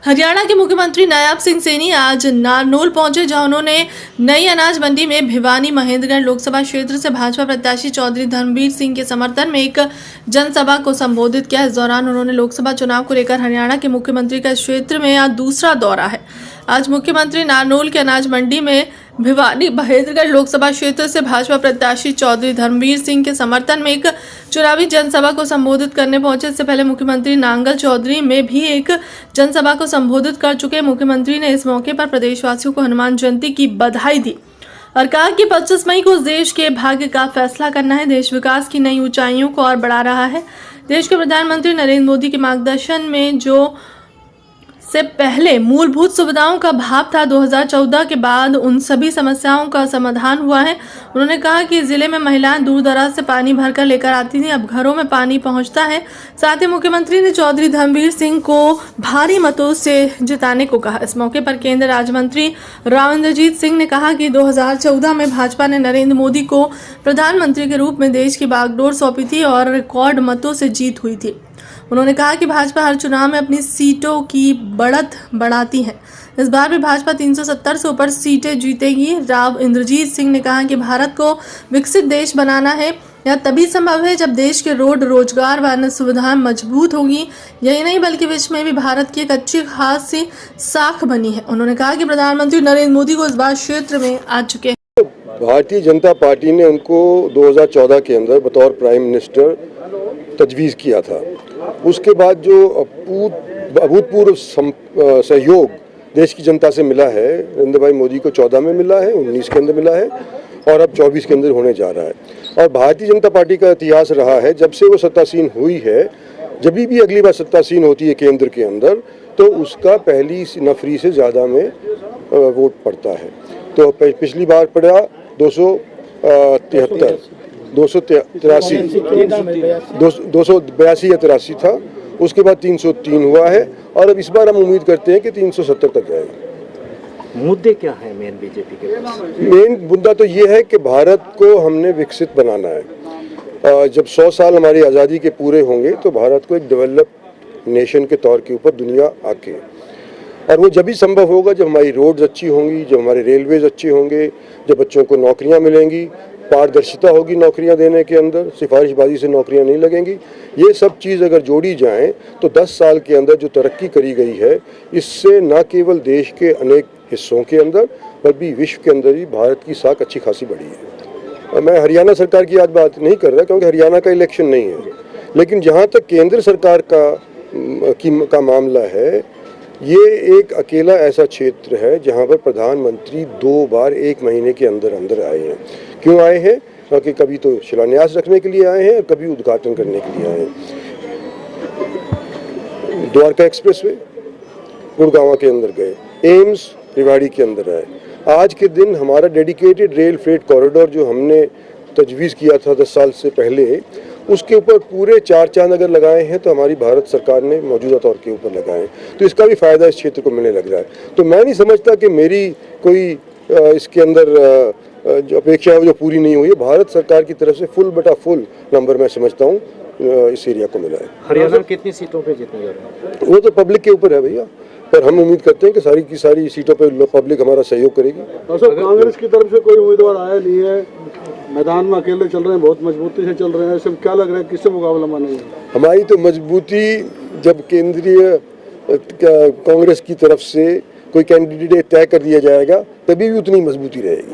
हरियाणा के मुख्यमंत्री नायब सिंह सैनी आज नारनौल पहुंचे, जहां उन्होंने नई अनाज मंडी में भिवानी महेंद्रगढ़ लोकसभा क्षेत्र से भाजपा प्रत्याशी चौधरी धर्मवीर सिंह के समर्थन में एक जनसभा को संबोधित किया। इस दौरान उन्होंने लोकसभा चुनाव को लेकर हरियाणा के मुख्यमंत्री का इस क्षेत्र में आज दूसरा दौरा है। आज मुख्यमंत्री नारनौल के अनाज मंडी में भिवानी महेंद्रगढ़ लोकसभा क्षेत्र से भाजपा प्रत्याशी चौधरी धर्मवीर सिंह के समर्थन में एक चुनावी जनसभा को संबोधित करने पहुंचे। इससे पहले मुख्यमंत्री नांगल चौधरी में भी एक जनसभा को संबोधित कर चुके मुख्यमंत्री ने इस मौके पर प्रदेशवासियों को हनुमान जयंती की बधाई दी और कहा कि 25 मई को उस देश के भाग्य का फैसला करना है। देश विकास की नई ऊंचाइयों को और बढ़ा रहा है। देश के प्रधानमंत्री नरेंद्र मोदी के मार्गदर्शन में जो से पहले मूलभूत सुविधाओं का अभाव था, 2014 के बाद उन सभी समस्याओं का समाधान हुआ है। उन्होंने कहा कि जिले में महिलाएं दूर दराज से पानी भरकर लेकर आती थीं, अब घरों में पानी पहुंचता है। साथ ही मुख्यमंत्री ने चौधरी धर्मवीर सिंह को भारी मतों से जिताने को कहा। इस मौके पर केंद्रीय राज्य मंत्री राव इंद्रजीत सिंह ने कहा कि 2014 में भाजपा ने नरेंद्र मोदी को प्रधानमंत्री के रूप में देश की बागडोर सौंपी थी और रिकॉर्ड मतों से जीत हुई थी। उन्होंने कहा कि भाजपा हर चुनाव में अपनी सीटों की बढ़त बढ़ाती है। इस बार भी भाजपा 370 से ऊपर सीटें जीतेगी। राव इंद्रजीत सिंह ने कहा कि भारत को विकसित देश बनाना है। यह तभी संभव है जब देश के रोड, रोजगार व अन्य सुविधाएं मजबूत होंगी। यही नहीं बल्कि विश्व में भी भारत की एक अच्छी खासी साख बनी है। उन्होंने कहा कि प्रधानमंत्री नरेंद्र मोदी को इस बार क्षेत्र में आ चुके हैं। भारतीय जनता पार्टी ने उनको 2014 के अंदर बतौर प्राइम मिनिस्टर तजवीज़ किया था। उसके बाद जो अभूतपूर्व सहयोग देश की जनता से मिला है, नरेंद्र भाई मोदी को 14 में मिला है, 19 के अंदर मिला है और अब 24 के अंदर होने जा रहा है। और भारतीय जनता पार्टी का इतिहास रहा है, जब से वो सत्तासीन हुई है, जब भी अगली बार सत्तासीन होती है केंद्र के अंदर, तो उसका पहली नफरी से ज़्यादा में वोट पड़ता है। तो पिछली बार पड़ा 282 या 83 था, उसके बाद 303 हुआ है और अब इस बार हम उम्मीद करते हैं कि 370 तक जाएगा। मुद्दे क्या है मेन बीजेपी के? मेन मुद्दा तो ये है कि भारत को हमने विकसित बनाना है। जब 100 साल हमारी आज़ादी के पूरे होंगे तो भारत को एक डेवलप्ड नेशन के तौर के ऊपर दुनिया आके, और वो जब भी संभव होगा जब हमारी रोड्स अच्छी होंगी, जब हमारे रेलवेज अच्छे होंगे, जब बच्चों को नौकरियां मिलेंगी, पारदर्शिता होगी नौकरियां देने के अंदर, सिफारिशबाजी से नौकरियां नहीं लगेंगी। ये सब चीज़ अगर जोड़ी जाएं तो 10 साल के अंदर जो तरक्की करी गई है, इससे न केवल देश के अनेक हिस्सों के अंदर बल्कि विश्व के अंदर भी भारत की साख अच्छी खासी बढ़ी है। और मैं हरियाणा सरकार की आज बात नहीं कर रहा क्योंकि हरियाणा का इलेक्शन नहीं है, लेकिन जहाँ तक केंद्र सरकार का मामला है, ये एक अकेला ऐसा क्षेत्र है जहाँ पर प्रधानमंत्री 2 बार 1 महीने के अंदर अंदर आए हैं। क्यों आए हैं? क्योंकि कभी तो शिलान्यास रखने के लिए आए हैं और कभी उद्घाटन करने के लिए आए हैं। द्वारका एक्सप्रेसवे गुड़गांव के अंदर गए, एम्स रेवाड़ी के अंदर आए। आज के दिन हमारा डेडिकेटेड रेल फ्रेट कॉरिडोर जो हमने तजवीज़ किया था 10 साल से पहले, उसके ऊपर पूरे 4 चांद अगर लगाए हैं तो हमारी भारत सरकार ने मौजूदा तौर के ऊपर लगाए, तो इसका भी फ़ायदा इस क्षेत्र को मिलने लग रहा है। तो मैं नहीं समझता कि मेरी कोई इसके अंदर जो अपेक्षा है जो पूरी नहीं हुई है। भारत सरकार की तरफ से फुल नंबर मैं समझता हूँ इस एरिया को मिला है। हरियाणा में कितनी सीटों पे जीतने जा रहे हैं? वो तो पब्लिक के ऊपर है भैया, पर हम उम्मीद करते हैं कि सारी की सारी सीटों पर पब्लिक हमारा सहयोग करेगी। कांग्रेस की तरफ से कोई उम्मीदवार आया नहीं है, मैदान में अकेले चल रहे हैं, बहुत मजबूती से चल रहे हैं। सब क्या लग रहा है किससे मुकाबला मानेंगे? हमारी तो मजबूती जब केंद्रीय कांग्रेस की तरफ से कोई कैंडिडेट तय कर दिया जाएगा तभी भी उतनी मजबूती रहेगी।